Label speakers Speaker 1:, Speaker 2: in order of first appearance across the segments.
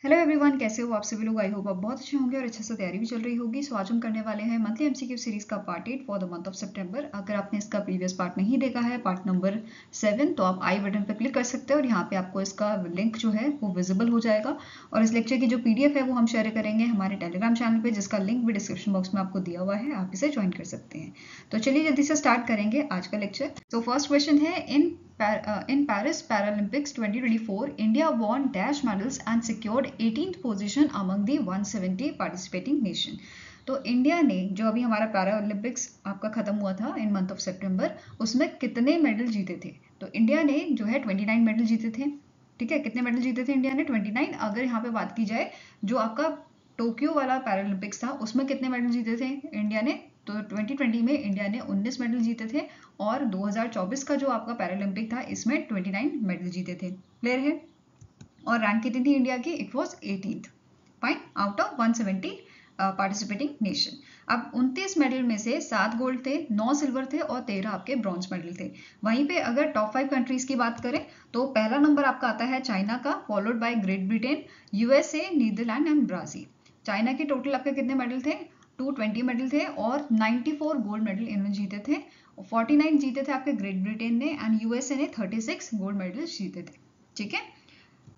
Speaker 1: Hello everyone, कैसे हो आप सभी लोग। आई होप आप बहुत अच्छे होंगे और अच्छे से तैयारी भी चल रही होगी। सो आज हम करने वाले हैं मंथली एमसीक्यू सीरीज का part 8 for the month of सितंबर। अगर आपने इसका प्रीवियस पार्ट नहीं देखा है, पार्ट नंबर 7, तो आप आई बटन पर क्लिक कर सकते हैं और यहाँ पे आपको इसका लिंक जो है वो विजिबल हो जाएगा। और इस लेक्चर की जो पीडीएफ है वो हम शेयर करेंगे हमारे टेलीग्राम चैनल पे, जिसका लिंक भी डिस्क्रिप्शन बॉक्स में आपको दिया हुआ है, आप इसे ज्वाइन कर सकते हैं। तो चलिए जल्दी से स्टार्ट करेंगे आज का लेक्चर। तो फर्स्ट क्वेश्चन है, in Paris Paralympics 2024, India won dash medals and secured 18th position among the 170 participating nation. तो इंडिया ने जो अभी हमारा पैरा ओलंपिक्स आपका खत्म हुआ था इन मंथ ऑफ सितंबर, उसमें कितने मेडल जीते थे? तो इंडिया ने जो है 29 मेडल जीते थे। ठीक है, कितने मेडल जीते थे इंडिया ने? 29। अगर यहाँ पे बात की जाए जो आपका टोक्यो वाला पैरालंपिक्स था, उसमें कितने मेडल जीते थे इंडिया ने? तो 2020 में इंडिया ने 19 मेडल जीते थे और 2024 का जो आपका पैरालंपिक था इसमें 29 मेडल जीते थे। क्लियर है? और रैंक कितनी थी इंडिया की? It was 18th fine out of 170 participating nation. अब 29 मेडल में से 7 गोल्ड थे, 9 सिल्वर थे और 13 आपके ब्रॉन्ज मेडल थे। वहीं पे अगर टॉप 5 कंट्रीज की बात करें तो पहला नंबर आपका आता है चाइना का, followed by Great Britain, USA, Netherland and Brazil. China के टोटल आपके कितने मेडल थे? 220 मेडल थे और 94 गोल्ड मेडल इन्होंने जीते थे। 49 जीते थे आपके ग्रेट ब्रिटेन ने एंड यूएसए ने 36 गोल्ड मेडल जीते थे। ठीक है,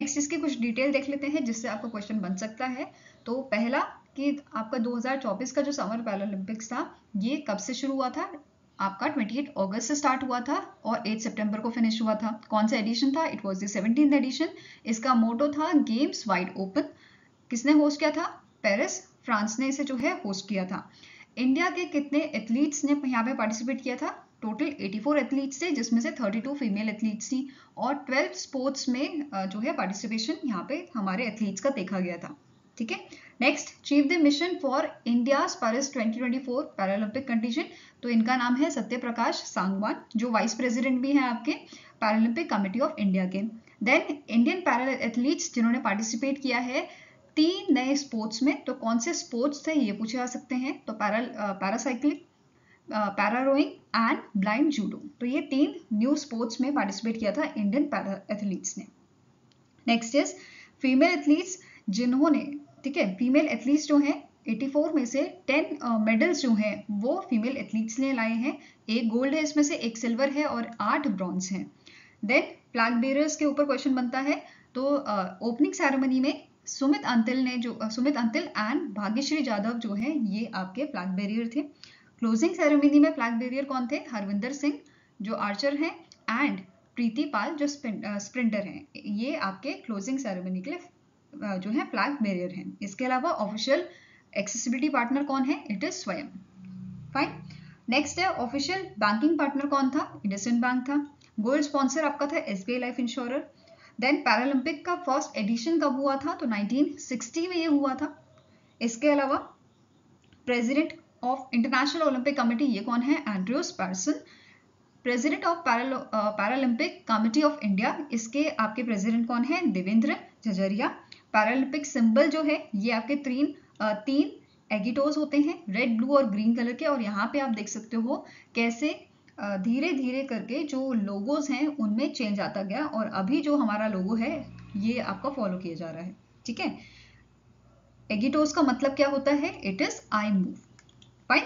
Speaker 1: नेक्स्ट इसकी कुछ डिटेल देख लेते हैं जिससे आपका क्वेश्चन बन सकता है। तो पहला कि आपका 2024 का जो समर पैरालंपिक्स था ये कब से शुरू हुआ था? आपका 28 अगस्त से स्टार्ट हुआ था और 8 सितंबर को फिनिश हुआ था। कौन सा एडिशन था? It was the 17th edition. इसका मोटो था गेम्स वाइड ओपन। किसने होस्ट किया था? पेरिस, फ्रांस ने इसे जो है होस्ट किया था। इंडिया के कितने एथलीट्स ने यहाँ पे पार्टिसिपेट किया था? टोटल 84 एथलीट्स थे, जिसमें से 32 फीमेल एथलीट्स थी और 12 स्पोर्ट्स में जो है पार्टिसिपेशन यहाँ पे हमारे एथलीट्स का देखा गया था। ठीक है, next, chief the mission for India Paris 2024 Paralympic condition. तो इनका नाम है सत्य प्रकाश सांगवान, जो वाइस प्रेसिडेंट भी हैं आपके पैरालंपिक कमेटी ऑफ इंडिया के। देन इंडियन पैरा एथलीट्स जिन्होंने पार्टिसिपेट किया है 3 नए स्पोर्ट्स में। तो कौन से स्पोर्ट्स थे ये पूछे जा सकते हैं? तो paracycling, para rowing and blind judo. तो ये 3 न्यू स्पोर्ट्स में पार्टिसिपेट किया था इंडियन पैरा एथलीट्स ने। नेक्स्ट इज फीमेल एथलीट्स जिन्होंने, ठीक है, फीमेल एथलीट्स जो हैं 84 में से 10 मेडल्स जो हैं वो फीमेल एथलीट्स ने लाए हैं। 1 गोल्ड है इसमें से, 1 सिल्वर है और 8 ब्रॉन्ज हैं। देन फ्लैग बेयरर्स के ऊपर क्वेश्चन बनता है। तो ओपनिंग सेरेमनी में सुमित अंतिल एंड भाग्यश्री जाधव जो है ये आपके फ्लैग बेरियर थे। क्लोजिंग सेरेमनी में फ्लैग बेरियर कौन थे? हरविंदर सिंह जो आर्चर हैं एंड प्रीति पाल जो स्प्रिंटर हैं। ये आपके क्लोजिंग सेरेमनी के लिए जो है फ्लैग बेरियर हैं। इसके अलावा ऑफिशियल एक्सेसिबिलिटी पार्टनर कौन है? It is Swayam. Fine, next है ऑफिशियल बैंकिंग पार्टनर कौन था? इंडसइंड बैंक था। गोल्ड स्पॉन्सर आपका था SBI life insurer. Then Paralympic का फर्स्ट एडिशन कब हुआ था? तो 1960 में ये हुआ था। इसके अलावा president of International Olympic Committee ये कौन है? Andrews Parson. President of Paralympic Committee of India, इसके आपके प्रेसिडेंट कौन है? देवेंद्र झझरिया। पैरालंपिक सिंबल जो है ये आपके तीन एगिटोज होते हैं, रेड, ब्लू और ग्रीन कलर के। और यहाँ पे आप देख सकते हो कैसे धीरे धीरे करके जो लोगोज हैं उनमें चेंज आता गया और अभी जो हमारा लोगो है ये आपका फॉलो किया जा रहा है। ठीक है, एगिटोज का मतलब क्या होता है? It is I move. Fine,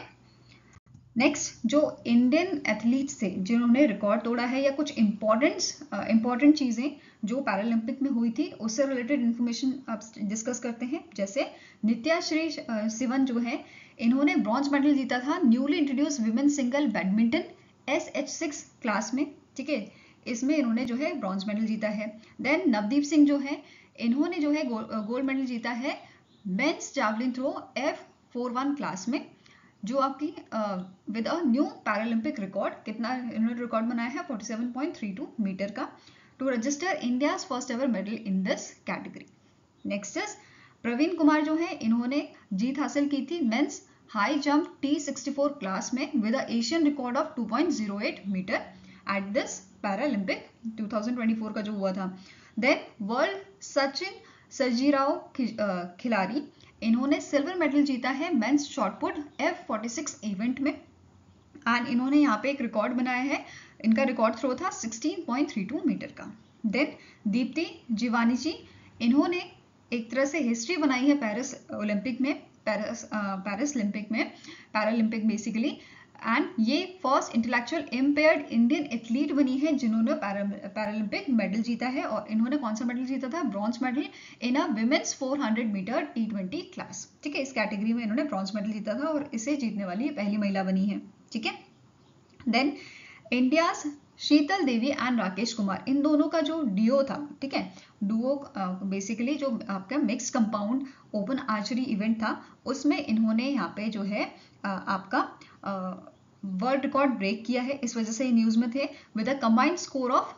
Speaker 1: next जो इंडियन एथलीट्स थे जिन्होंने रिकॉर्ड तोड़ा है या कुछ इंपॉर्टेंट चीजें जो पैरालंपिक में हुई थी उससे रिलेटेड इंफॉर्मेशन आप डिस्कस करते हैं। जैसे नित्याश्री सिवन जो है इन्होंने ब्रॉन्ज मेडल जीता था newly introduce women single badminton SH6 class में। ठीक है, इसमें इन्होंने जो है ब्रॉन्ज मेडल जीता है। देन नवदीप सिंह जो है इन्होंने जो है गोल्ड मेडल जीता है mains javelin throw F41 class में, जो आपकी with a new Paralympic record. कितना इन्होंने रिकॉर्ड बनाया है? 47.32 मीटर का, to register India's first ever medal in this category. Next is Praveen Kumar जो है इन्होंने जीत हासिल की थी men's high jump T64 class में with a Asian record of 2.08 meter at this Paralympic 2024 का जो हुआ था। देन वर्ल्ड सचिन सर्जीराव खिलाड़ी, इन्होंने सिल्वर मेडल जीता है मेंस शॉटपुट F46 इवेंट में एंड इन्होंने यहाँ पे एक रिकॉर्ड बनाया है। इनका रिकॉर्ड थ्रो था 16.32 मीटर का। देन दीप्ति जीवानी जी, इन्होंने एक तरह से हिस्ट्री बनाई है पेरिस ओलंपिक में, पेरिस ओलंपिक में, पैरालंपिक बेसिकली। एंड ये first intellectual impaired Indian athlete बनी है जिन्होंने पैरालंपिक मेडल जीता है। और इन्होंने कौन सा मेडल जीता था? Bronze medal in a women's 400 metre T20 class. ठीक है, इस कैटेगरी में इन्होंने ब्रॉन्ज मेडल जीता था और इसे जीतने वाली पहली महिला बनी है। ठीक है, then India Sheetal Devi and Rakesh Kumar, इन दोनों का जो डुओ था, ठीक है, डुओ बेसिकली जो आपका mix compound open archery event था, उसमें इन्होंने यहाँ पे जो है आपका वर्ल्ड रिकॉर्ड ब्रेक किया है। इस वजह से ये न्यूज में थे with a combined score of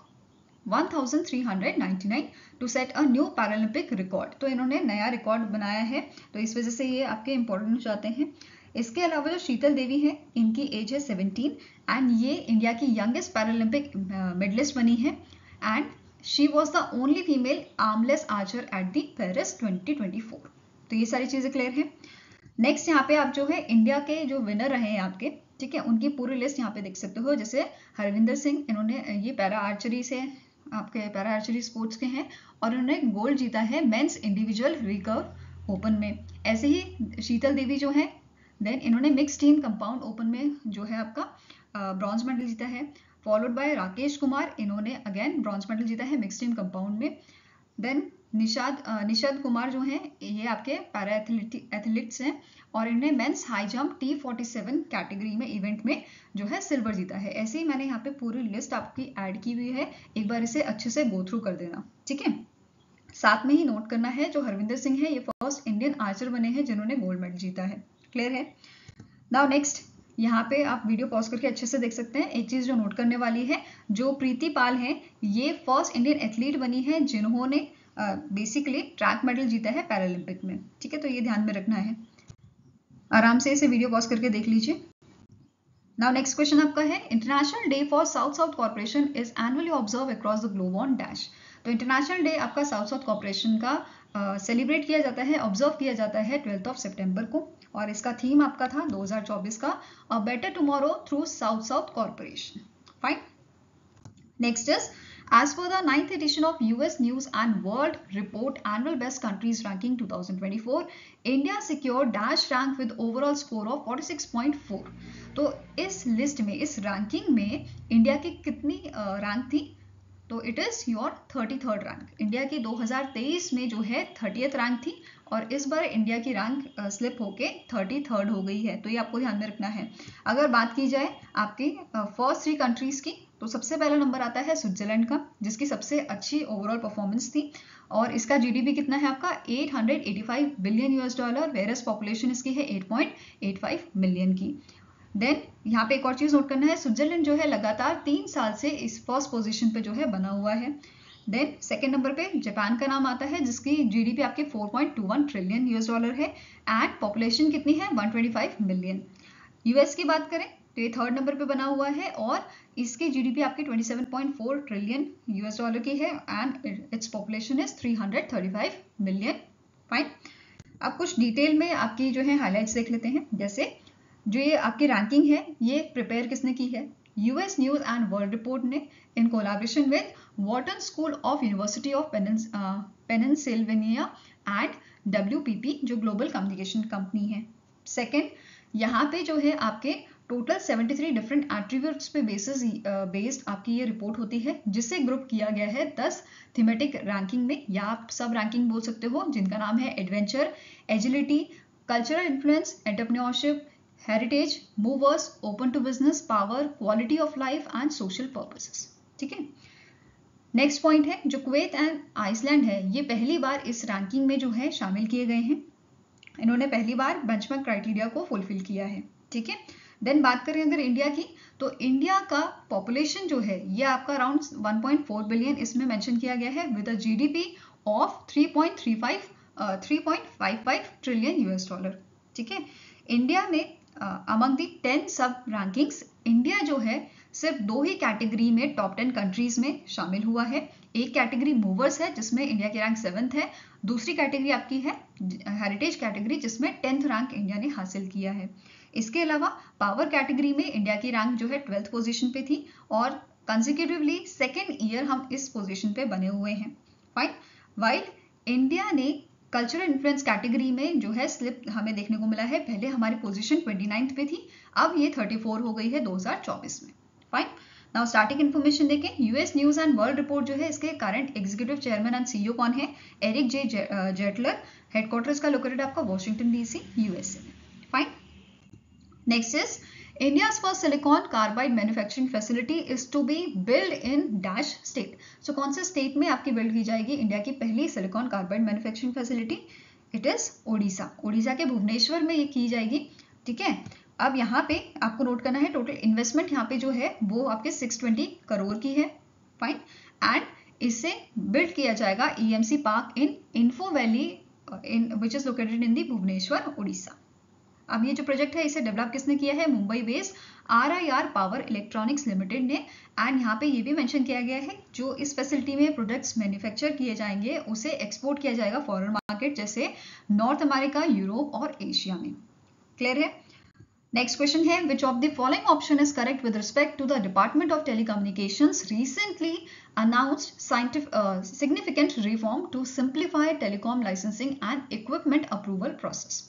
Speaker 1: 1399 to set a new Paralympic record. तो इन्होंने नया रिकॉर्ड बनाया है, तो इस वजह से ये आपके इंपॉर्टेंट हो जाते हैं। इसके अलावा जो शीतल देवी है, इनकी एज है 17 एंड ये इंडिया की यंगेस्ट पैरालंपिक मेडलिस्ट बनी है and she was the only female armless Archer at the Paris 2024। तो ये सारी चीजें क्लियर है। नेक्स्ट यहाँ पे आप जो है इंडिया के जो विनर रहे हैं आपके, ठीक है, उनकी पूरी लिस्ट यहाँ पे देख सकते हो। जैसे हरविंदर सिंह, इन्होंने ये पैरा आर्चरी से आपके पैरा आर्चरी स्पोर्ट्स के हैं और उन्होंने गोल्ड जीता है मेंस इंडिविजुअल रिकर्व ओपन में। ऐसे ही शीतल देवी जो है, देन इन्होंने मिक्स टीम कंपाउंड ओपन में जो है आपका ब्रॉन्ज मेडल जीता है। फॉलोड बाय राकेश कुमार, इन्होंने अगेन ब्रॉन्ज मेडल जीता है मिक्स टीम कंपाउंड में। देन निषाद कुमार जो हैं, ये आपके पैरा एथलीट्स हैं और इन्होंने mains high jump T47 category में इवेंट में जो है सिल्वर जीता है। ऐसे ही मैंने यहाँ पे पूरी लिस्ट आपकी ऐड की हुई है, एक बार इसे अच्छे से गो थ्रू कर देना। ठीक है, साथ में ही नोट करना है जो हरविंदर सिंह है, ये फर्स्ट इंडियन आर्चर बने हैं जिन्होंने गोल्ड मेडल जीता है। क्लियर है? नाउ नेक्स्ट, यहाँ पे आप वीडियो पॉज करके अच्छे से देख सकते हैं। एक चीज जो नोट करने वाली है, जो प्रीति पाल है, ये फर्स्ट इंडियन एथलीट बनी है जिन्होंने बेसिकली ट्रैक मेडल जीता है पैरालंपिक में। ठीक है, तो ये ध्यान में रखना है। आराम से इसे वीडियो पॉज करके देख लीजिए। नाउ नेक्स्ट क्वेश्चन आपका है, international day for south south corporation is annually observe across the globe on dash. तो इंटरनेशनल डे आपका साउथ साउथ कॉर्पोरेशन का सेलिब्रेट किया जाता है, ऑब्जर्व किया जाता है 12 सितंबर को, और इसका थीम आपका था 2024 का a better tomorrow through south south corporation. Fine. Next is, as per the 9th edition of US News and World Report Annual Best Countries Ranking 2024, India secured dash rank with overall score of 46.4। तो इस list में, इस ranking में India की कितनी rank थी? तो it is your 33rd rank. India की 2023 में जो है 30th रैंक थी और इस बार इंडिया की रैंक स्लिप होके 33rd हो गई है। तो ये आपको ध्यान में रखना है। अगर बात की जाए आपकी फर्स्ट 3 कंट्रीज की, तो सबसे पहला नंबर आता है स्विट्जरलैंड का, जिसकी सबसे अच्छी ओवरऑल परफॉर्मेंस थी और इसका जीडीपी कितना है आपका 885 बिलियन $, वेरस पॉपुलेशन इसकी है 8.85 मिलियन की। देन यहाँ पे एक और चीज नोट करना है, स्विट्जरलैंड जो है लगातार 3 साल से इस फर्स्ट पोजीशन पे जो है बना हुआ है। देन सेकेंड नंबर पे जापान का नाम आता है, जिसकी जीडीपी आपके 4.21 ट्रिलियन $, है एंड पॉपुलेशन कितनी है 125 मिलियन। यूएस की बात करें तो ये 3rd नंबर पे बना हुआ है और इसकी जीडीपी आपकी 27.4 ट्रिलियन $, की है and its population is 335 million. Fine. अब कुछ डिटेल में आपकी जो है हाईलाइट्स देख लेते हैं। जैसे जो ये आपकी रैंकिंग है, ये प्रिपेयर किसने की है? US news and world report ने in collaboration with Wharton School of University of Pennsylvania and WPP जो ग्लोबल कम्युनिकेशन कंपनी है। सेकेंड, यहाँ पे जो है आपके टोटल 73 डिफरेंट एट्रीब्यूट्स पे बेस्ड आपकी ये रिपोर्ट होती है, जिसे ग्रुप किया गया है 10 थीमेटिक रैंकिंग में, या आप सब रैंकिंग बोल सकते हो, जिनका नाम है adventure, agility, cultural influence, entrepreneurship, heritage, movers, open to business, power, quality of life and social purposes. ठीक है। नेक्स्ट पॉइंट है, जो कुवैत एंड आइसलैंड है, ये पहली बार इस रैंकिंग में जो है शामिल किए गए हैं। इन्होंने पहली बार बेंचमार्क क्राइटेरिया को फुलफिल किया है। ठीक है। देन बात करें अगर इंडिया की, तो इंडिया का पॉपुलेशन जो है ये आपका अराउंड 1.4 बिलियन इसमें मेंशन किया गया है with a GDP of 3.55 trillion $। ठीक है। इंडिया में अमंग दी 10 सब रैंकिंग्स, इंडिया जो है सिर्फ 2 ही कैटेगरी में टॉप 10 कंट्रीज में शामिल हुआ है। एक कैटेगरी मूवर्स है जिसमें इंडिया की रैंक 7th है, दूसरी कैटेगरी आपकी है हेरिटेज कैटेगरी जिसमें 10th रैंक इंडिया ने हासिल किया है। इसके अलावा पावर कैटेगरी में इंडिया की रैंक जो है 12th पोजीशन पे थी और कंसेक्यूटिवली 2nd ईयर हम इस पोजीशन पे बने हुए हैं। फाइन। वाइल इंडिया ने कल्चरल इन्फ्लुएंस कैटेगरी में जो है स्लिप हमें देखने को मिला है, पहले हमारी पोजीशन 29 पे थी, अब ये 34 हो गई है 2024 में। फाइन। नाउ स्टार्टिंग इन्फॉर्मेशन देखें, US news and world report जो है इसके current executive chairman and CEO कौन है? एरिक जे जेटलर। हेडक्वार्टर्स का लोकेटेड आपका वॉशिंगटन डीसी यूएसए में। Fine. Next is India's first silicon carbide manufacturing facility is to be built in dash state. So कौन से स्टेट में आपकी बिल्ड की जाएगी इंडिया की पहली silicon carbide manufacturing facility? It is Odisha. Odisha के भुवनेश्वर में ये की जाएगी। ठीक है, अब यहाँ पे आपको नोट करना है टोटल इन्वेस्टमेंट यहाँ पे जो है वो आपके 620 करोड़ की है। फाइन। एंड इसे बिल्ड किया जाएगा EMC park in Info Valley in which is located in the Bhubaneswar Odisha. अब ये जो प्रोजेक्ट है इसे डेवलप किसने किया है? Mumbai based RIR power electronics limited ने। एंड यहाँ पे ये भी मेंशन किया गया है जो इस फैसिलिटी में प्रोडक्ट्स मैन्युफैक्चर किए जाएंगे उसे एक्सपोर्ट किया जाएगा फॉरेन मार्केट जैसे नॉर्थ अमेरिका, यूरोप और एशिया में। क्लियर है? नेक्स्ट क्वेश्चन है, which of the following option is correct with respect to the department of telecommunications recently announced significant reform to simplify telecom licensing and equipment approval process.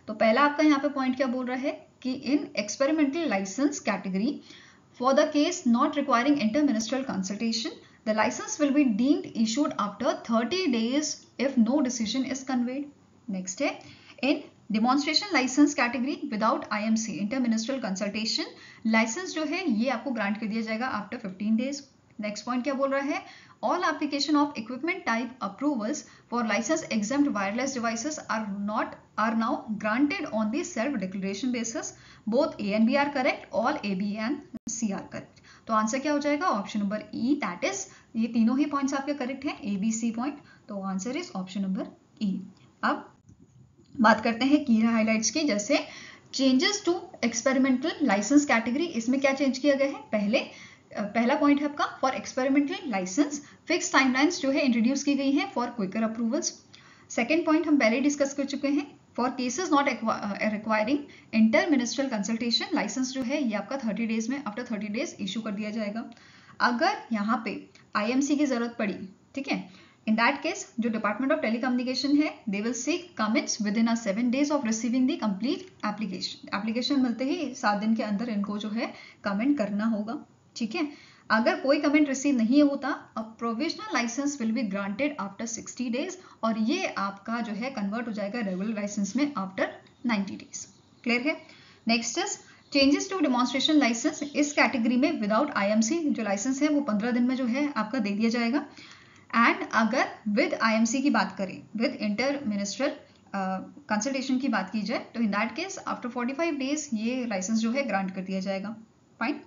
Speaker 1: तो पहला आपका यहाँ पे point क्या बोल रहा है कि in experimental licence category for the case not requiring inter ministerial consultation the license will be deemed issued after 30 days if no decision is conveyed. Next है, in demonstration license category without IMC inter ministerial consultation licence जो है ये आपको grant कर दिया जाएगा after 15 days। Next point क्या बोल रहा है, all application of equipment type approvals for license exempt wireless devices are now granted on the self declaration basis. Both A and B are correct, all A, B and C are correct. तो answer क्या हो जाएगा? Option number E, that is ये तीनों ही points आपके correct हैं, A, B, C point. तो answer is option number E। अब बात करते हैं की हाइलाइट्स की, जैसे changes to experimental licence category. इसमें क्या चेंज किया गया है? पहला पॉइंट है आपका for experimental licence fix timelines जो है इंट्रोड्यूस की गई है for quicker approvals. Second point हम पहले डिस्कस कर चुके हैं, for cases not requiring inter ministerial consultation licence जो है ये आपका 30 days में आफ्टर 30 days इशू कर दिया जाएगा। अगर यहाँ पे IMC की जरूरत पड़ी, ठीक है, इन दैट केस जो डिपार्टमेंट ऑफ टेलीकम्युनिकेशन है they will seek comments with in 7 days of receiving the complete application. Application मिलते ही 7 दिन के अंदर इनको जो है कमेंट करना होगा। ठीक है, अगर कोई कमेंट रिसीव नहीं होता a provisional license will be granted after 60 days और ये आपका जो है कन्वर्ट हो जाएगा रेगुलर लाइसेंस में आफ्टर 90 days। क्लियर है? Next is changes to demonstration licence. इस कैटेगरी में विदाउट IMC जो लाइसेंस है वो 15 दिन में जो है आपका दे दिया जाएगा। एंड अगर विद IMC की बात करें, विद इंटर मिनिस्ट्रियल कंसल्टेशन की बात की जाए तो in that case after 45 days ये लाइसेंस जो है ग्रांट कर दिया जाएगा। फाइन।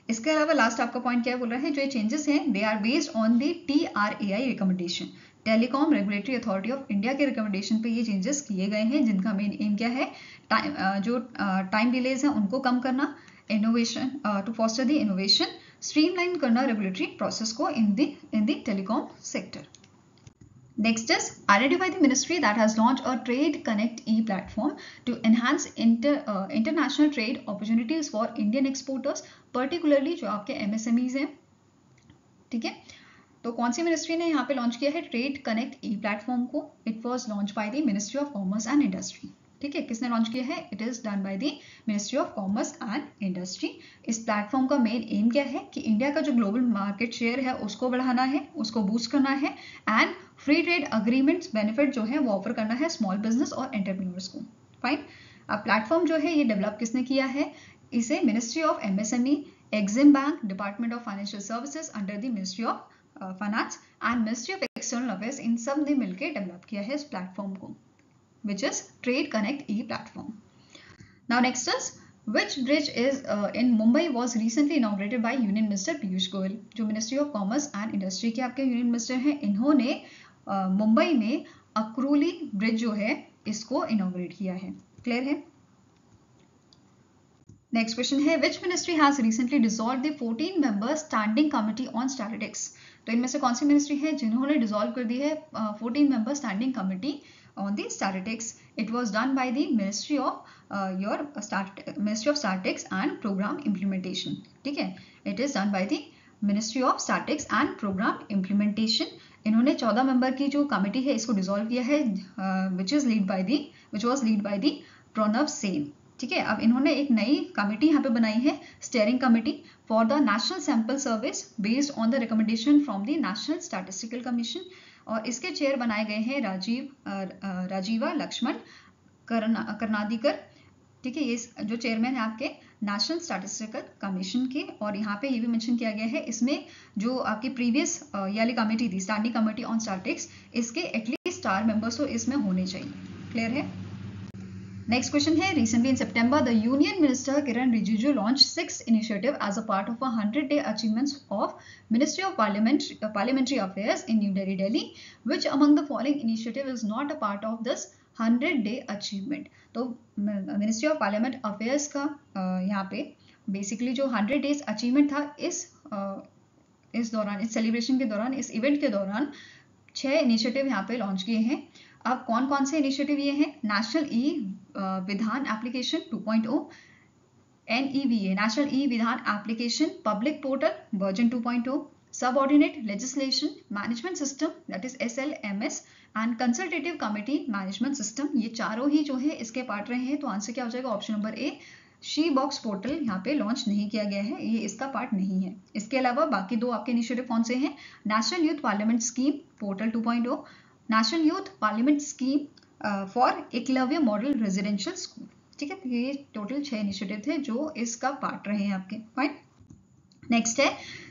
Speaker 1: इसके अलावा लास्ट आपका पॉइंट क्या बोल रहा है, जो ये चेंजेस हैं they are based on the TRAI recommendation, telecom regulatory authority of India के रिकमेंडेशन पे ये चेंजेस किए गए हैं, जिनका मेन एम क्या है, टाइम डिलेज है उनको कम करना, innovation to foster the innovation, streamline करना रेगुलेटरी प्रोसेस को in the telecom sector. Next is identify the ministry that has launched a Trade Connect e-platform to enhance international trade opportunities for Indian exporters, particularly जो आपके MSMEs हैं। ठीक है, तो कौन सी ministry ने यहाँ पे लॉन्च किया है ट्रेड कनेक्ट ई-प्लेटफॉर्म को? It was launch by the ministry of commerce and industry. ठीक है, किसने लॉन्च किया है? It is done by the ministry of commerce and industry. इस प्लेटफॉर्म का मेन एम क्या है कि इंडिया का जो ग्लोबल मार्केट शेयर है उसको बढ़ाना है, उसको बूस्ट करना है and free trade agreements benefit जो है वो ऑफर करना है स्मॉल बिजनेस और एंटरप्रेन्योर्स को। फाइन। अब प्लेटफॉर्म जो है ये डेवलप किसने किया है? इसे ministry of MSME, Exim bank, department of financial services under the ministry of finance and ministry of external affairs, इन सब ने मिलकर डेवलप किया है इस प्लेटफॉर्म को, which is Trade Connect e-platform. Now next is which bridge is in Mumbai was recently inaugurated by Union Minister Piyush Goyal। जो Ministry of Commerce and Industry के आपके Union Minister हैं, इन्होंने मुंबई में अक्रोली ब्रिज जो है इसको इनॉग्रेट किया है। क्लियर है? नेक्स्ट क्वेश्चन है which ministry has recently dissolve the 14 member standing committee on statistics. तो इनमें से कौन सी मिनिस्ट्री है जिन्होंने डिसॉल्व कर दी है 14 member standing committee on the statistics? It was done by the Ministry of Statistics and Program Implementation. ठीक है, it is done by the Ministry of Statistics and Program Implementation इन्होंने 14 मेंबर की जो committee है इसको dissolve किया है, which was lead by the Pranab Sen. ठीक है, अब इन्होंने एक नई कमेटी यहाँ पे बनाई है, steering committee for the national sample service based on the recommendation from the national statistical commission, और इसके चेयर बनाए गए हैं राजीवा लक्ष्मण कर्नादिकर। ठीक है, ये जो चेयरमैन है आपके नेशनल स्टैटिस्टिकल कमीशन के, और यहाँ पे ये भी मेंशन किया गया है इसमें जो आपकी प्रीवियस ये वाली कमेटी थी, स्टैंडिंग कमेटी ऑन स्टैटिस्टिक्स, इसके एटलीस्ट 4 मेंबर्स तो इसमें होने चाहिए। क्लियर है? नेक्स्ट क्वेश्चन है, recently in September the union minister Kiren Rijiju launch 6 initiative as a part of 100-day achievements of ministry of parliamentary affairs in New Delhi, which among the following initiative is not a part of this 100-day achievement. तो ministry of parliament affairs का यहाँ पे basically जो 100 days achievement था, इस दौरान, इस celebration के दौरान, इस इवेंट के दौरान 6 इनिशिएटिव यहाँ पे लॉन्च किए हैं। अब कौन कौन से इनिशिएटिव ये हैं? नेशनल विधान एप्लीकेशन 2.0, NEVA नेशनल विधान application public portal version 2.0, subordinate legislation management system that is SLMS and consultative committee management system. ये चारों ही जो है इसके पार्ट रहे हैं। तो आंसर क्या हो जाएगा? Option number A, she box portal यहाँ पे लॉन्च नहीं किया गया है, ये इसका पार्ट नहीं है। इसके अलावा बाकी 2 आपके इनिशिएटिव कौन से हैं? National youth parliament scheme portal 2.0, national youth parliament scheme for Eklavya model residential school. ठीक है, ये टोटल 6 इनिशिएटिव थे जो इसका पार्ट रहे हैं आपके। फाइन। नेक्स्ट है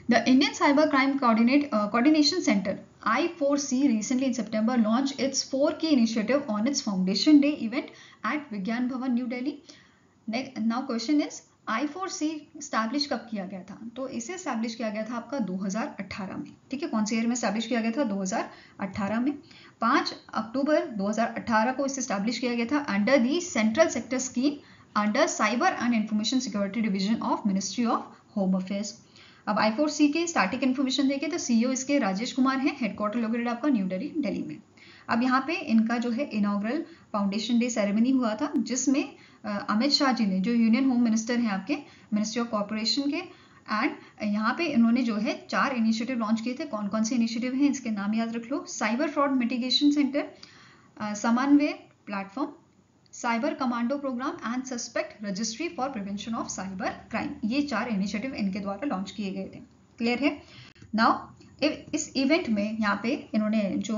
Speaker 1: the Indian cyber crime coordination centre I4C recently in September launched its 4 key initiative on its Foundation Day event at Vigyan Bhavan, New Delhi. Now question is I4C establish कब किया गया था? तो इसे establish किया गया था आपका 2018 में। ठीक है, कौन से ईयर में स्टैब्लिश किया गया था? 2018 में। 5 अक्टूबर 2018 को इसे स्टैब्लिश किया गया था under the central sector scheme under cyber and information security division of ministry of home affairs. अब I4C के स्टैटिक इन्फॉर्मेशन देखें तो CEO इसके राजेश कुमार हैं, हेडक्वार्टर लोकेटेड आपका न्यू दिल्ली में। अब यहाँ पे इनका जो है इनॉग्रल फाउंडेशन डे सेरेमनी हुआ था, जिसमें अमित शाह जी ने, जो यूनियन होम मिनिस्टर हैं आपके मिनिस्ट्री ऑफ कॉर्पोरेशन के, एंड यहाँ पे इन्होंने जो है 4 इनिशिएटिव लॉन्च किए थे। कौन कौन से इनिशिएटिव हैं इसके नाम याद रख लो? Cyber fraud mitigation centre, Samanvay platform, cyber commando programme and suspect registry for prevention of cyber crime. ये 4 इनिशिएटिव इनके द्वारा लॉन्च किए गए थे। क्लियर है? नाउ इस इवेंट में यहाँ पे इन्होंने जो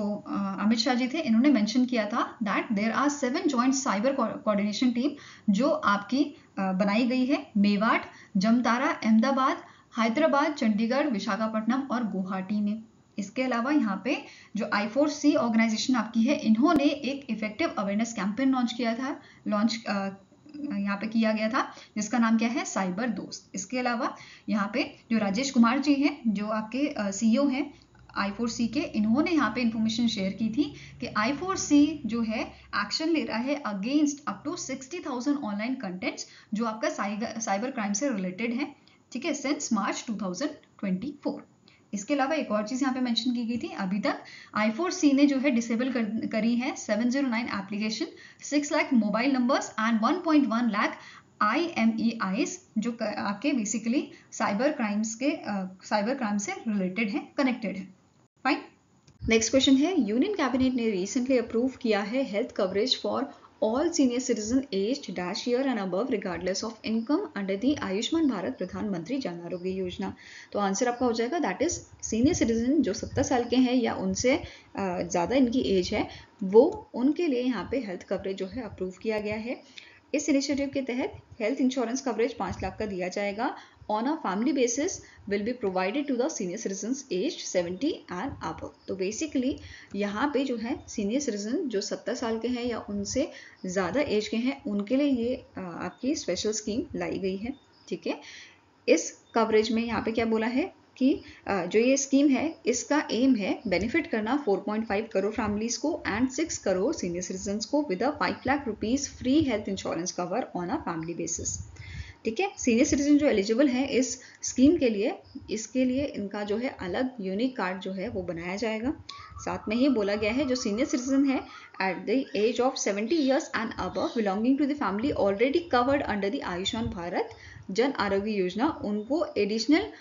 Speaker 1: अमित शाह जी थे, इन्होंने मेंशन किया था that there are 7 joint cyber coordination team जो आपकी बनाई गई है मेवाट, जमतारा, अहमदाबाद, हैदराबाद, चंडीगढ़, विशाखापट्टनम और गुवाहाटी में। इसके अलावा यहाँ पे जो I4C ऑर्गेनाइजेशन आपकी है, इन्होंने एक इफेक्टिव अवेयरनेस कैंपेन लॉन्च यहाँ पे किया गया था, जिसका नाम क्या है? साइबर दोस्त। इसके अलावा यहाँ पे जो राजेश कुमार जी हैं, जो आपके CEO हैं I4C के, इन्होंने यहाँ पे इंफॉर्मेशन शेयर की थी कि I4C जो है एक्शन ले रहा है against up to 60,000 online contents जो आपका साइबर क्राइम से रिलेटेड है। ठीक है, सिंस मार्च 2024। इसके अलावा एक और चीज यहाँ पे मेंशन की गई थी, अभी तक I4C ने जो है डिसेबल करी है 709 application, 6 lakh mobile numbers and 1.1 lakh IMEIs जो आपके बेसिकली साइबर क्राइम से रिलेटेड है, कनेक्टेड है। फाइन। नेक्स्ट क्वेश्चन है, यूनियन कैबिनेट ने रिसेंटली अप्रूव किया है health coverage for all senior citizen aged -year and above regardless of income under the Ayushman Bharat प्रधानमंत्री जन आरोग्य योजना। तो आंसर आपका हो जाएगा दैट इज सीनियर सिटीजन जो 70 साल के हैं या उनसे ज़्यादा इनकी एज है, वो उनके लिए यहाँ पे हेल्थ कवरेज जो है अप्रूव किया गया है। इस इनिशिएटिव के तहत हेल्थ इंश्योरेंस कवरेज 5 लाख का दिया जाएगा on a family basis will be provided to the senior citizens aged 70 and above। तो बेसिकली यहाँ पे जो है सीनियर सिटीजन जो 70 साल के हैं या उनसे ज़्यादा एज के हैं, उनके लिए ये आपकी स्पेशल स्कीम लाई गई है। ठीक है, इस कवरेज में यहाँ पे क्या बोला है कि जो ये स्कीम है इसका एम है बेनिफिट करना 4.5 करोड़ फैमिलीज को एंड 6 करोड़ सीनियर सिटीजन्स को with a 5 lakh rupees free health insurance cover on a family basis. ठीक है, सीनियर सिटीजन जो एलिजिबल है इस स्कीम के लिए, इसके लिए इनका जो है अलग यूनिक कार्ड जो है वो बनाया जाएगा। साथ में ही बोला गया है जो सीनियर सिटीजन है at the age of 70 years and above belonging to the family already covered under the Ayushman Bharat Jan Arogya योजना, उनको एडिशनल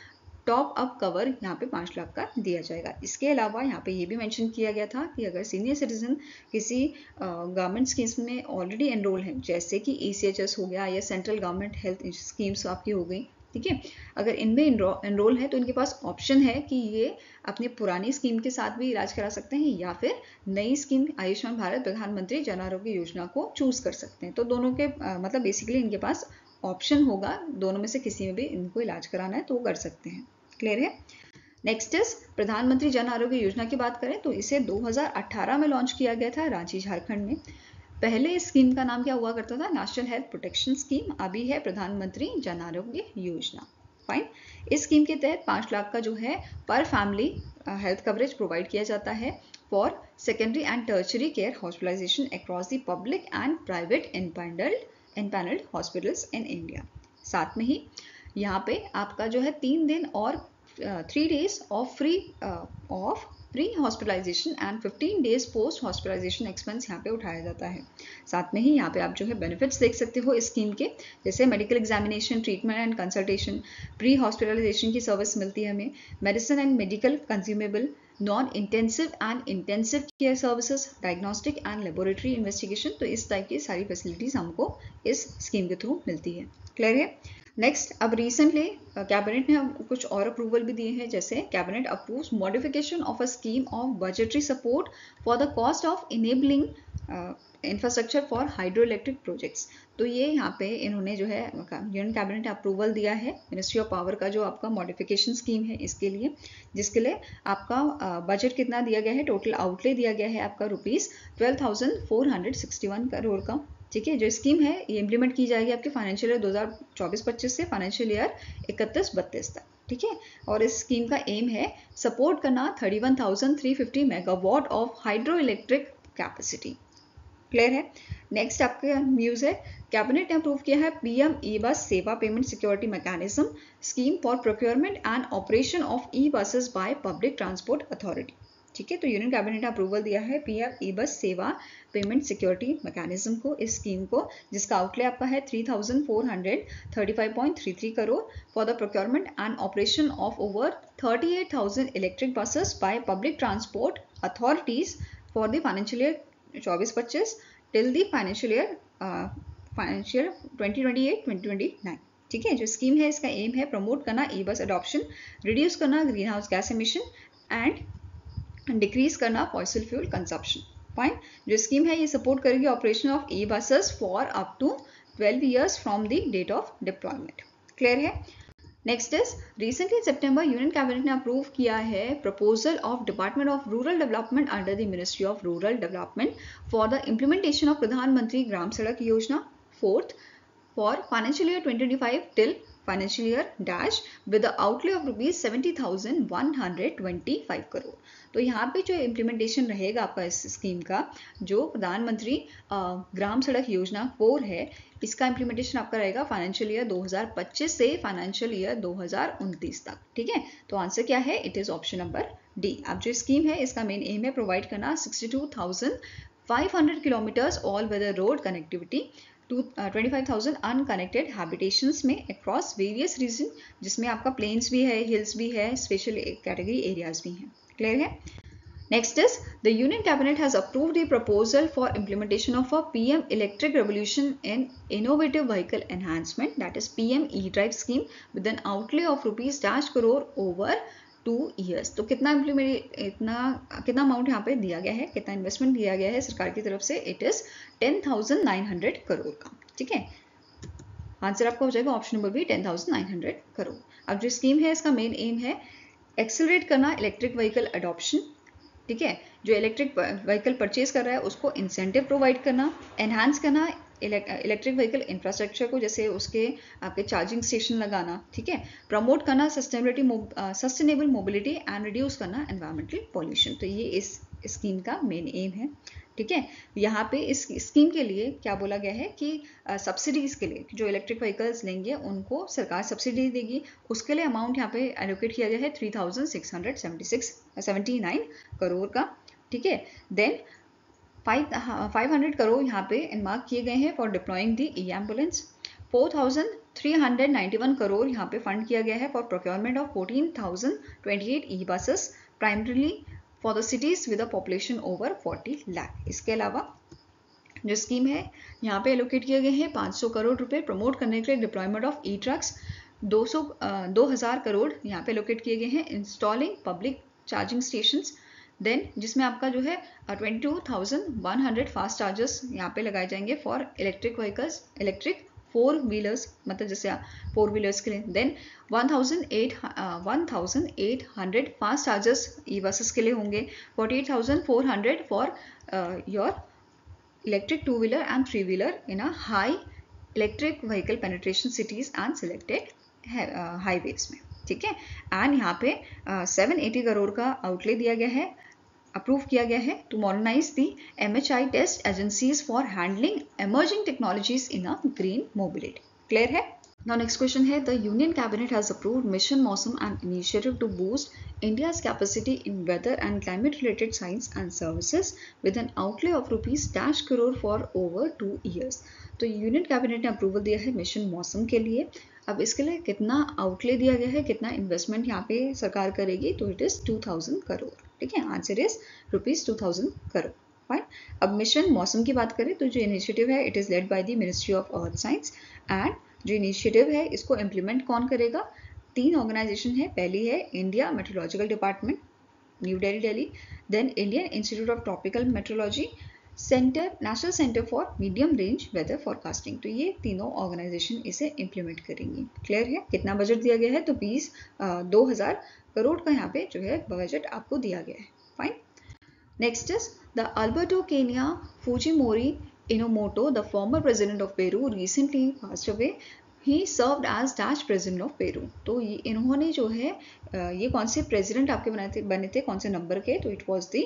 Speaker 1: टॉप अप कवर यहाँ पे 5 लाख का दिया जाएगा। इसके अलावा यहाँ पे ये भी मेंशन किया गया था कि अगर सीनियर सिटीजन किसी गवर्नमेंट स्कीम्स में ऑलरेडी एनरोल है, जैसे कि ECHS हो गया या सेंट्रल गवर्नमेंट हेल्थ स्कीम्स आपकी हो गई, ठीक है, अगर इनमें एनरोल है तो इनके पास ऑप्शन है कि ये अपनी पुरानी स्कीम के साथ भी इलाज करा सकते हैं या फिर नई स्कीम आयुष्मान भारत प्रधानमंत्री जन आरोग्य योजना को चूज कर सकते हैं। तो दोनों के मतलब बेसिकली इनके पास ऑप्शन होगा, दोनों में से किसी में भी इनको इलाज कराना है तो वो कर सकते हैं। क्लियर है। नेक्स्ट इज प्रधानमंत्री जन आरोग्य योजना की बात करें तो इसे 2018 में लॉन्च किया गया था रांची झारखंड में। पहले इस स्कीम का नाम क्या हुआ करता था? National health protection scheme. अभी है प्रधानमंत्री जन आरोग्य योजना। फाइन। इस स्कीम के तहत 5 लाख का जो है पर फैमिली हेल्थ कवरेज प्रोवाइड किया जाता है for secondary and tertiary care hospitalization across the public and private empanelled hospitals in India. साथ में ही यहाँ पे आपका जो है 3 दिन और 3 days of free hospitalisation and 15 days post hospitalisation expense यहाँ पे उठाया जाता है। साथ में ही यहाँ पे आप जो है बेनिफिट्स देख सकते हो इस स्कीम के, जैसे medical examination, treatment and consultation, pre hospitalisation की सर्विस मिलती है हमें, medicine and medical consumable, non intensive and intensive care services, diagnostic and laboratory investigation. तो इस टाइप की सारी फैसिलिटीज हमको इस स्कीम के थ्रू मिलती है। क्लियर है। नेक्स्ट, अब रिसेंटली कैबिनेट ने कुछ और अप्रूवल भी दिए हैं, जैसे cabinet approves modification of a scheme of budgetary support for the cost of enabling infrastructure for hydro electric projects. तो ये यहाँ पे इन्होंने जो है यूनियन कैबिनेट ने अप्रूवल दिया है मिनिस्ट्री ऑफ पावर का जो आपका मॉडिफिकेशन स्कीम है इसके लिए, जिसके लिए आपका बजट कितना दिया गया है, टोटल आउटले दिया गया है आपका ₹12,461 करोड़ का। ठीक है, जो स्कीम है ये इंप्लीमेंट की जाएगी आपके फाइनेंशियल ईयर 2024-25 से फाइनेंशियल ईयर 31-32 तक। ठीक है, और इस स्कीम का एम है सपोर्ट करना 31,350 megawatt of hydro electric capacity. Clear है। नेक्स्ट आपका न्यूज है, कैबिनेट ने अप्रूव किया है PM e bus Sewa payment security mechanism scheme for procurement and operation of e buses by public transport authority. ठीक है, तो यूनियन कैबिनेट ने अप्रूवल दिया है PM e bus Sewa payment security mechanism को, इस स्कीम को, जिसका आउटले आपका है 3,435.33 crore for the procurement and operation of over 38,000 electric buses bye public transport authorities for the financial year 24-25 till the financial year 2028-2029। ठीक है, जो स्कीम है इसका एम है प्रमोट करना ई-बस अडॉप्शन, रिड्यूस करना green house gas emission and decrease करना fossil fuel consumption. Fine. जो स्कीम है ये सपोर्ट करेगी operation of e buses for up to 12 years from the date of deployment. Clear है। Next is, recently in सितंबर union cabinet ने approve किया है proposal of department of rural development under the ministry of rural development for the implementation of Pradhan Mantri ग्राम सड़क योजना 4th for financial year 2025 till financial year dash with outlay of ₹70,125 crore. तो यहाँ पे जो इम्प्लीमेंटेशन रहेगा आपका इस स्कीम का, जो प्रधानमंत्री ग्राम सड़क योजना 4 है, इसका इम्प्लीमेंटेशन आपका रहेगा फाइनेंशियल ईयर 2025 से फाइनेंशियल ईयर 2029 तक। ठीक है, तो आंसर क्या है? It is option number D. अब जो स्कीम है इसका मेन एम है प्रोवाइड करना 62,500 kilometres all weather road connectivity to 25,000 unconnected habitations में अक्रॉस वेरियस रीजन, जिसमें आपका प्लेन्स भी है, हिल्स भी है, स्पेशल कैटेगरी एरियाज भी हैं। क्लियर है। Next is, the union cabinet has approved the proposal for implementation of a PM electric revolution in innovative vehicle enhancement that is PM E-Drive scheme with N outlay of ₹10 crore over 2 years। तो कितना amount यहाँ पे दिया गया है, कितना investment दिया गया है सरकार की तरफ से? इट इज 10,900 करोड़ का। ठीक है, आंसर आपका हो जाएगा ऑप्शन नंबर बी 10,900 करोड़। अब जो स्कीम है इसका मेन एम है एक्सेलरेट करना इलेक्ट्रिक व्हीकल अडॉप्शन। ठीक है, जो इलेक्ट्रिक व्हीकल परचेज कर रहा है उसको इंसेंटिव प्रोवाइड करना, एनहांस करना इलेक्ट्रिक व्हीकल इंफ्रास्ट्रक्चर को, जैसे उसके आपके चार्जिंग स्टेशन लगाना। ठीक है, प्रमोट करना सस्टेनेबल मोबिलिटी एंड रिड्यूस करना एनवायरमेंटल पॉल्यूशन। तो ये इस स्कीम का मेन एम है। ठीक है, यहाँ पे इस स्कीम के लिए क्या बोला गया है कि सब्सिडीज के लिए जो इलेक्ट्रिक व्हीकल्स लेंगे उनको सरकार सब्सिडी देगी, उसके लिए अमाउंट यहाँ पे एलोकेट किया गया है 3,679 करोड़ का। ठीक है, देन 500 करोड़ यहाँ पे इनमार्क किए गए हैं for deploying the E ambulance, 4,391 crore यहाँ पे फंड किया गया है for procurement of 14,028 e buses primarily for the cities with a population over 40 lakh. इसके अलावा जो स्कीम है यहाँ पे एलोकेट किए गए हैं 500 करोड़ रुपए प्रमोट करने के लिए deployment of e trucks. 2,000 crore यहाँ पे एलोकेट किए गए हैं installing public charging stations. Then जिसमें आपका जो है 22,100 फास्ट चार्जर्स यहाँ पे लगाए जाएंगे for electric vehicles, electric 4 wheelers, मतलब जैसे 4 व्हीलर्स के लिए। Then 1,800 fast chargers e buses के लिए होंगे। 48,400 for your electric 2-wheeler and 3-wheeler in a high electric vehicle penetration cities and selected highways में, ठीक है। एंड यहाँ पे 780 करोड़ का आउटले दिया गया है, अप्रूव किया गया है to modernise the MHI test agencies for handling emerging technologies in a green mobility। क्लियर है। Now next question है, the Union Cabinet has approved Mission Mausam an initiative to boost India's capacity in weather and climate related science and services with an outlay of ₹dash crore for over 2 years। तो union cabinet ने approval दिया है mission मौसम के लिए। अब इसके लिए कितना आउटले दिया गया है, कितना इन्वेस्टमेंट यहाँ पे सरकार करेगी, तो इट इज 2,000 करोड़, ठीक है। Answer is ₹2,000 crore. फाइन। अब मिशन मौसम की बात करें तो जो इनिशिएटिव है it is led by the ministry of earth science and जो इनिशिएटिव है इसको इम्प्लीमेंट कौन करेगा, 3 ऑर्गेनाइजेशन है। पहली है India meteorological department New Delhi, then Indian institute of tropical meteorology, national centre for medium range weather forecasting. तो ये तीनों ऑर्गेनाइजेशन इसे इम्प्लीमेंट करेंगी। क्लियर है। कितना बजट दिया गया है, तो 2,000 करोड़ का यहाँ पे जो है बजट आपको दिया गया है। Fine. Next is the Alberto Kenya Fujimori Inomoto, the former president of Peru, recently passed away. He served as dash president of Peru। तो इन्होंने जो है ये कौन से प्रेसिडेंट आपके बने थे कौन से नंबर के, तो इट वाज द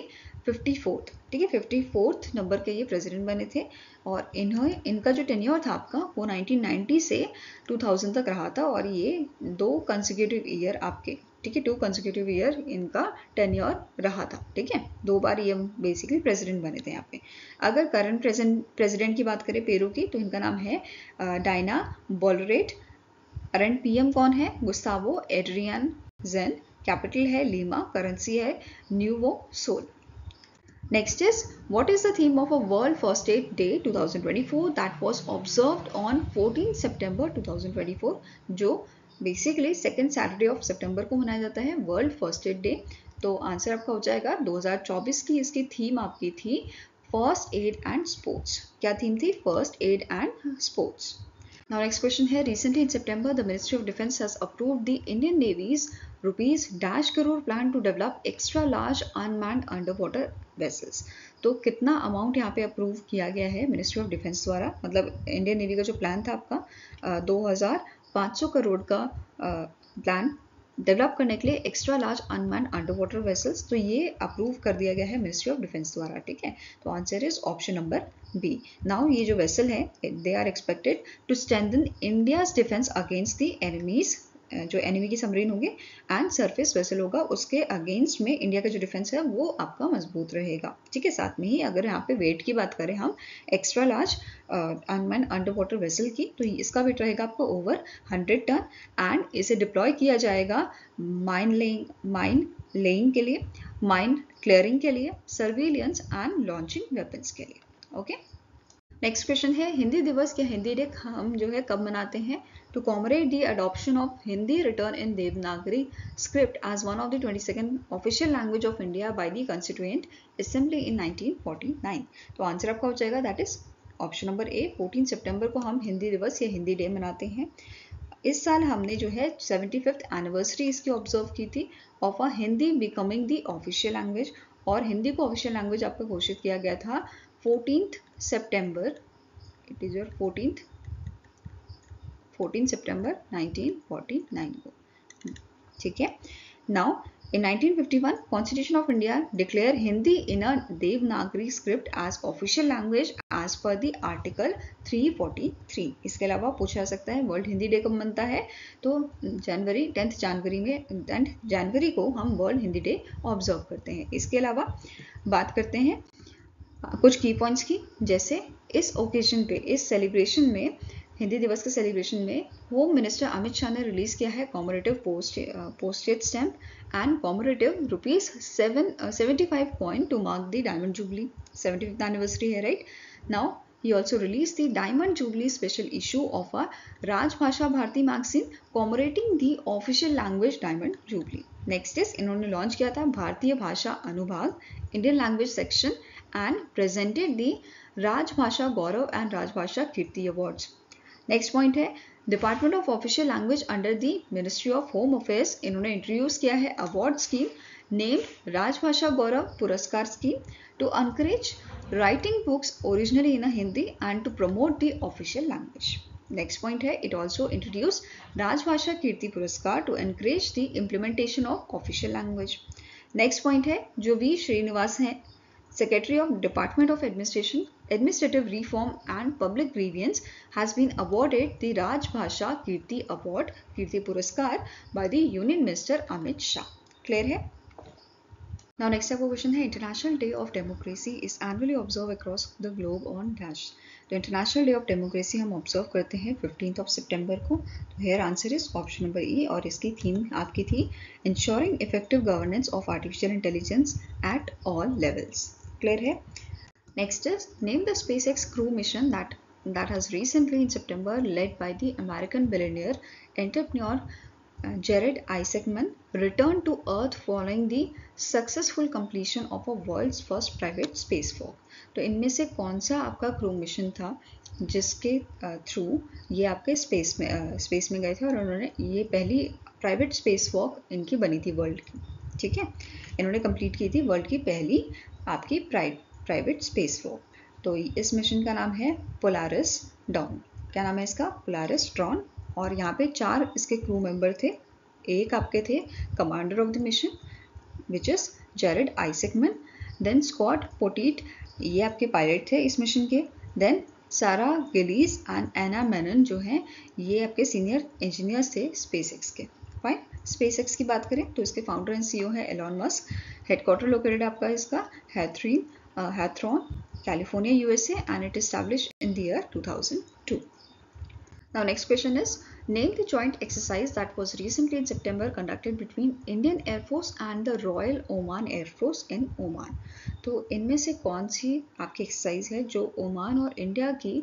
Speaker 1: 54th, ठीक है, 54th नंबर के ये प्रेसिडेंट बने थे। और इनका जो टेन्योर था आपका वो 1990 से 2000 तक रहा था और ये 2 कंसेक्यूटिव ईयर आपके, ठीक है, 2 कंसेक्यूटिव ईयर इनका टेन्योर रहा था, ठीक है। 2 बार ये बेसिकली प्रेसिडेंट बने थे यहाँ पे। अगर करंट प्रेसिडेंट की बात करें पेरू की, तो इनका नाम है डायना बोलरेट। करंट पीएम कौन है, गुस्तावो एड्रियन जेन। कैपिटल है लीमा, करेंसी है nuevo sol. Next is, what is the theme of a World First Aid Day 2024 that was observed on 14 September 2024, जो बेसिकली सेकेंड सैटरडे ऑफ सितंबर को मनाया जाता है वर्ल्ड फर्स्ट एड डे। तो answer आपका हो जाएगा 2024 की इसकी थीम आपकी थी फर्स्ट एड एंड स्पोर्ट्स। क्या थीम थी, first aid and sports. Now next question है, recently in September the ministry of defence has approved the Indian Navy's ₹dash crore plan to develop extra large unmanned under water vessels. तो कितना amount यहाँ पे approve किया गया है ministry of defence द्वारा, मतलब इंडियन नेवी का जो प्लान था आपका 2,500 करोड़ का प्लान डेवलप करने के लिए extra large unmanned under water vessels. तो ये अप्रूव कर दिया गया है मिनिस्ट्री ऑफ डिफेंस द्वारा, ठीक है। तो answer is option number B. Now ये जो वेसल है they are expected to strengthen India's defence against the enemies, जो एनिमी की सबमरीन होंगे एंड सरफेस वेसल होगा उसके अगेंस्ट में इंडिया का जो डिफेंस है वो आपका मजबूत रहेगा, ठीक है। साथ में ही अगर यहाँ पे वेट की बात करें हम extra large unmanned under water vessel की, तो इसका वेट रहेगा आपका ओवर 100 टन एंड इसे डिप्लॉय किया जाएगा माइन लेइंग के लिए, माइन क्लियरिंग के लिए, सर्विलियंस एंड लॉन्चिंग वेपन्स के लिए। ओके। नेक्स्ट क्वेश्चन है, हिंदी दिवस या हिंदी डे हम जो है कब मनाते हैं, to commemorate the adoption of Hindi written in Devanagari script as one of the 22nd official language of India by the constituent assembly in 1949। तो आंसर आपका हो जाएगा that is option number A, 14 सितंबर को हम हिंदी दिवस या हिंदी डे मनाते हैं। इस साल हमने जो है 75th एनिवर्सरी इसकी ऑब्जर्व की थी of a Hindi becoming the official language, और हिंदी को ऑफिशियल लैंग्वेज आपको घोषित किया गया था 14th September, it is your 14 September 1949 को, ठीक है। Now in 1951 Constitution of India declare Hindi in a Devanagari script as official language as per the Article 343। इसके अलावा पूछा जा सकता है वर्ल्ड हिंदी डे कब बनता है, तो 10th जनवरी को हम वर्ल्ड हिंदी डे ऑब्जर्व करते हैं। इसके अलावा बात करते हैं कुछ की पॉइंट्स की, जैसे इस ओकेजन पे, इस सेलिब्रेशन में हिंदी दिवस के सेलिब्रेशन में होम मिनिस्टर अमित शाह ने रिलीज किया है commemorative postage stamp and commemorative ₹75 coin to mark the diamond jubilee 75th anniversary है, right? Now he also released the Diamond Jubilee special issue of a Rajbhasha Bharati magazine commemorating the official language Diamond Jubilee. Next is इन्होंने launch किया था Bharatiya Bhasha Anubhag Indian language section and presented the Rajbhasha Gaurav and Rajbhasha Kirti awards. Next point है department of official language under the ministry of home affairs. इन्होंने introduce किया है award scheme named Rajbhasha Gaurav Puraskar scheme to encourage writing books originally in a Hindi and to promote the official language. Next point है it also introduced राजभाषा कीर्ति पुरस्कार to encourage the implementation of official language. Next point है जो we Srinivas हैं Secretary of Department of Administrative Reform and Public Grievance has been awarded the Rajbhasha Kirti Award कीर्ति पुरस्कार by the Union Minister Amit Shah. Clear है? Now next आपका question है international day of democracy is annually observe across the globe on dash. तो international day of democracy हम observe करते हैं 15th सितंबर को. तो here answer is option number E और इसकी थीम आपकी थी ensuring effective governance of artificial intelligence at all levels. Clear है? Next is name the SpaceX crew mission that has recently in September led by the American billionaire entrepreneur Jared Isaacman returned to Earth following the successful completion of a world's first private spacewalk. तो इनमें से कौन सा आपका crew mission था जिसके through ये आपके स्पेस में गए थे और उन्होंने ये पहली प्राइवेट स्पेस वॉक इनकी बनी थी वर्ल्ड की. ठीक है, इन्होंने कंप्लीट की थी वर्ल्ड की पहली आपकी प्राइवेट स्पेस वॉक. तो इस मिशन का नाम है पोलारिस डॉन. क्या नाम है इसका? Polaris Dawn. और यहाँ पे 4 इसके क्रू मेंबर थे. एक आपके थे commander of the mission which is Jared Isaacman. Then Scott Poteet, ये आपके पायलट थे इस मिशन के. देन सारा गिलीज एंड एना मेनन जो हैं ये आपके सीनियर इंजीनियर्स थे स्पेसएक्स के. फाइन. स्पेसएक्स की बात करें तो इसके फाउंडर एंड CEO है एलॉन मस्क. हेडक्वार्टर लोकेटेड आपका इसका हैथरॉन California USA and it established in the year 2002. Now next question is name the joint exercise that was recently in September conducted between Indian Air Force and the Royal Oman Air Force in Oman. तो इनमें से कौन सी आपकी exercise है जो Oman और India की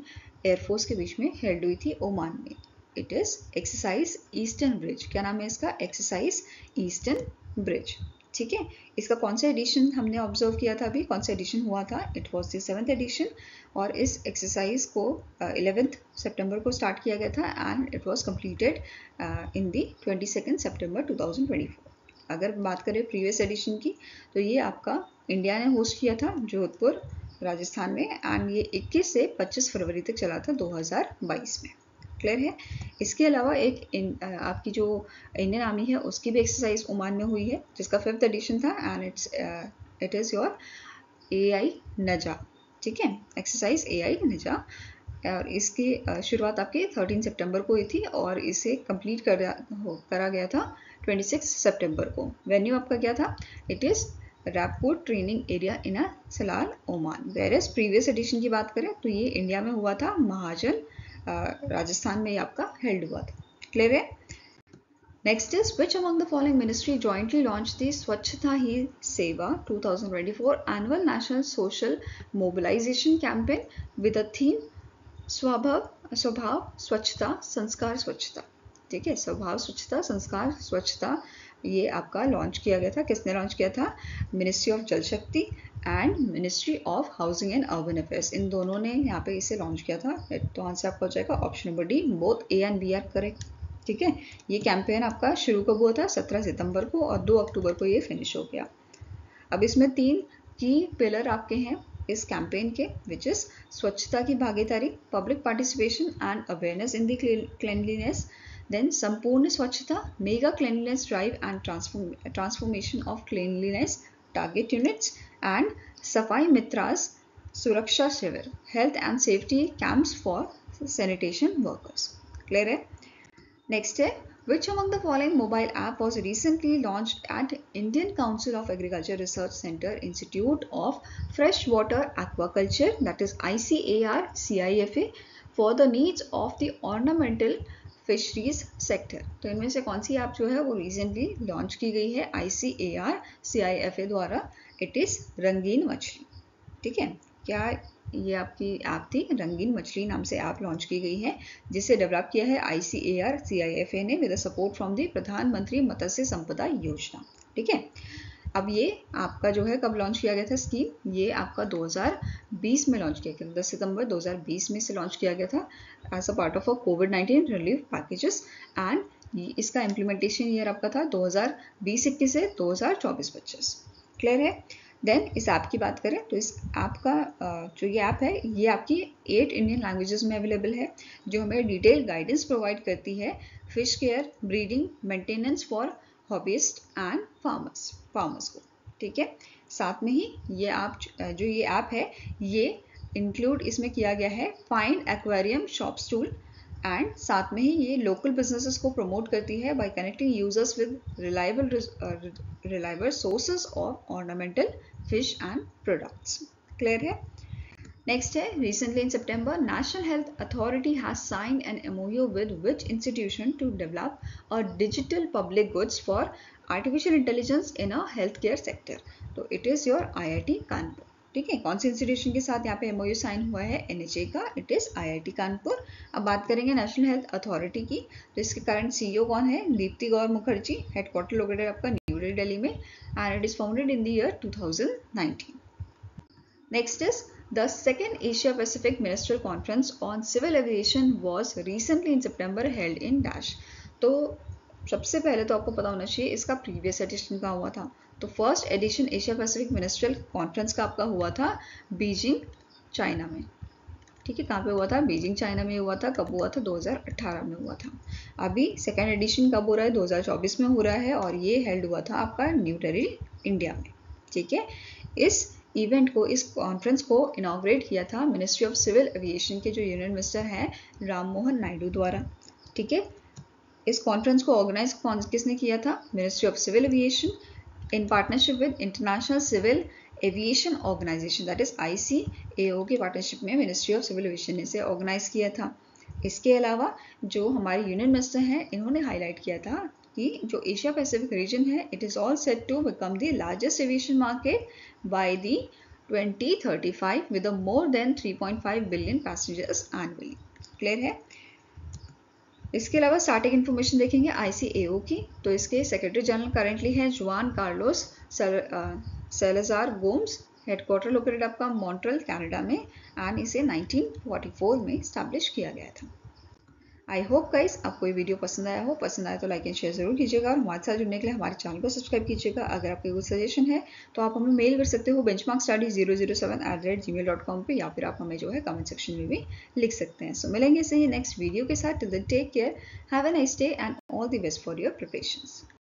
Speaker 1: air force के बीच में हेल्ड हुई थी ओमान में? It is exercise eastern bridge. क्या नाम है इसका? Exercise eastern bridge. ठीक है, इसका कौन सा एडिशन हमने ऑब्जर्व किया था? अभी कौन सा एडिशन हुआ था? It was the 7th edition. और इस एक्सरसाइज को 11th सितंबर को स्टार्ट किया गया था and it was completed in the 22nd सितंबर 2024. अगर बात करें प्रीवियस एडिशन की तो ये आपका इंडिया ने होस्ट किया था जोधपुर राजस्थान में एंड ये 21 से 25 फरवरी तक चला था 2022 में. क्लियर है? इसके अलावा एक आपकी जो इंडियन आर्मी है उसकी भी एक्सरसाइज ओमान में हुई है जिसका 5th एडिशन था and it is your AI नजा. ठीक है, एक्सरसाइज AI नजा. और इसकी शुरुआत आपके 13 सितंबर को हुई थी और इसे कंप्लीट करा गया था 26 सितंबर को. वेन्यू आपका क्या था? It is Rapcot training area in Salalah Oman. Whereas previous edition की बात करें तो ये इंडिया में हुआ था महाजन राजस्थान में आपका हेल्ड हुआ था. क्लियर है? Next is which among the following ministry jointly launch the Swachhata Hi Seva 2024 annual national social mobilisation campaign with a theme Swabhav Swachhata संस्कार स्वच्छता. ठीक है, स्वभाव स्वच्छता संस्कार स्वच्छता ये आपका लॉन्च किया गया था. किसने लॉन्च किया था? Ministry of Jal Shakti and ministry of housing and urban affairs. इन दोनों ने यहाँ पे इसे लॉन्च किया था. तो आंसर आपका हो जाएगा option number D. Both A and B are correct. ठीक है, ये कैंपेन आपका शुरू कब हुआ था? 17 सितंबर को और 2 अक्टूबर को ये फिनिश हो गया. अब इसमें 3 की पिलर आपके हैं इस कैंपेन के विच इज स्वच्छता की भागीदारी, public participation and awareness in the cleanliness. Then संपूर्ण स्वच्छता, mega cleanliness drive and transformation of cleanliness target units and सफाई मित्रास सुरक्षा शिविर, health and safety camps for sanitation workers. Clear है? नेक्स्ट है which among the following mobile app was recently launched at Indian Council of Agriculture Research Center Institute of Freshwater Aquaculture that is ICAR CIFA for the needs of the ornamental fisheries sector. तो इनमें से कौन सी app जो है वो recently launch की गई है ICAR CIFA द्वारा। इट इज़ रंगीन मछली। ठीक है, क्या ये आपकी ऐप थी? रंगीन मछली नाम से ऐप लॉन्च की गई है, जिसे डेवलप किया है ICAR CIFA ने विद सपोर्ट फ्रॉम द प्रधानमंत्री मत्स्य संपदा योजना। ठीक है, अब ये आपका जो है कब लॉन्च किया गया था स्कीम? ये आपका 2020 में लॉन्च किया गया था, 10 सितंबर 2020 में से लॉन्च किया गया था as a part of a COVID relief packages. And इसका इम्प्लीमेंटेशन ईयर आपका था 2020-21 से 2024-25। क्लियर है? देन इस ऐप की बात करें तो इस ऐप का जो ये ऐप है ये आपकी 8 इंडियन लैंग्वेजेस में अवेलेबल है, जो हमें डिटेल गाइडेंस प्रोवाइड करती है fish care, breeding, maintenance for hobbyist and farmers को। ठीक है, साथ में ही ये आप जो ये ऐप है ये इंक्लूड इसमें किया गया है find aquarium shops tool, and साथ में ही ये लोकल बिजनेसेस को प्रमोट करती है bye connecting users with reliable sources of ornamental fish and products. Clear है? Next है, recently in September, National Health Authority has signed an MOU with which institution to develop a digital public goods for artificial intelligence in a healthcare sector. तो it is your IIT Kanpur. ठीक है, कौन से institution के साथ यहाँ पे MOU sign हुआ है? NHA का, इट इज IIT कानपुर। अब बात करेंगे नेशनल हेल्थ अथॉरिटी की, तो इसके करंट CEO कौन है? दीप्ति गौर मुखर्जी। हेडक्वार्टर लोकेटेड आपका न्यू दिल्ली में, and it is founded in the year 2019। Next is the second Asia Pacific Ministerial Conference on Civil Aviation was recently in September held in Dash। तो सबसे पहले तो आपको पता होना चाहिए इसका प्रीवियस एडिशन का हुआ था। तो first edition Asia Pacific ministerial conference का आपका हुआ था बीजिंग चाइना में। ठीक है, कहाँ पे हुआ था? बीजिंग चाइना में हुआ था। कब हुआ था? 2018 में हुआ था। अभी सेकेंड एडिशन कब हो रहा है? 2024 में हो रहा है, और ये हेल्ड हुआ था आपका न्यू दिल्ली इंडिया में। ठीक है, इस इवेंट को, इस कॉन्फ्रेंस को इनॉग्रेट किया था मिनिस्ट्री ऑफ सिविल एविएशन के जो यूनियन मिनिस्टर हैं राम मोहन नायडू द्वारा। ठीक है, इस कॉन्फ्रेंस को ऑर्गेनाइज किसने किया था? Ministry of civil aviation in partnership with international civil aviation organisation, that is ICAO की पार्टनरशिप में मिनिस्ट्री ऑफ सिविल एविएशन ने इसे ऑर्गेनाइज किया था। इसके अलावा जो हमारे यूनियन मिनिस्टर हैं इन्होंने हाईलाइट किया था कि जो एशिया पैसिफिक रीजन है it is all set to become the largest aviation market by the 2035 with a more than 3.5 billion passengers annually। Clear है? इसके अलावा स्टार्टिंग इन्फॉर्मेशन देखेंगे ICAO की, तो इसके सेक्रेटरी जनरल करेंटली है Juan Carlos Salazar Gomez. Headquarter located आपका Montreal Canada में, एंड इसे 1944 में स्टैब्लिश किया गया था। आई होप गाइस आपको ये वीडियो पसंद आया हो। पसंद आया तो लाइक एंड शेयर जरूर कीजिएगा, और हमारे साथ जुड़ने के लिए हमारे चैनल को सब्सक्राइब कीजिएगा। अगर आपको कोई सजेशन है तो आप हमें मेल कर सकते हो benchmarkstudy007@gmail.com पे, या फिर आप हमें जो है कमेंट सेक्शन में भी लिख सकते हैं। सो मिलेंगे सही नेक्स्ट वीडियो के साथ। Till then take care, have a nice day and all the best for your preparations.